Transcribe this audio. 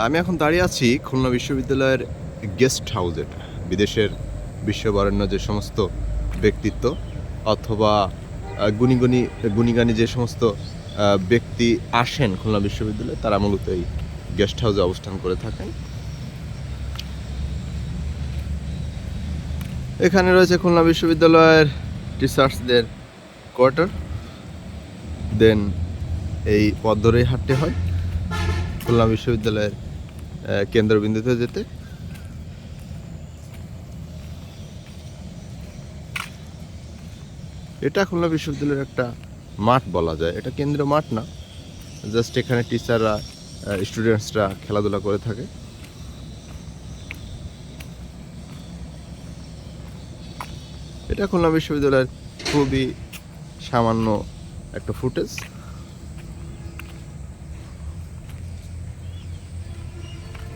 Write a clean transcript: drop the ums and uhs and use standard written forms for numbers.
আমি এখন দাঁড়িয়ে আছি খুলনা বিশ্ববিদ্যালয়ের গেস্ট হাউস। এটা বিদেশের বিশ্ববরেণ্য যে সমস্ত ব্যক্তিত্ব অথবা গুণীগানী যে সমস্ত ব্যক্তি আসেন খুলনা বিশ্ববিদ্যালয়ে, তারা মূলত এই গেস্ট হাউসে অবস্থান করে থাকেন। এখানে রয়েছে খুলনা বিশ্ববিদ্যালয়ের টিচার্সদের কোয়ার্টার। দেন এই পথ ধরেই হাঁটতে হয় খুলনা বিশ্ববিদ্যালয়ের কেন্দ্রবিন্দুতে যেতে। এটা খুলনা বিশ্ববিদ্যালয়ের একটা মাঠ বলা যায়। এটা কেন্দ্রীয় মাঠ না, জাস্ট এখানে টিচাররা স্টুডেন্টসরা খেলাধুলা করে থাকে। এটা খুলনা বিশ্ববিদ্যালয়ের খুবই সামান্য একটা ফুটেজ।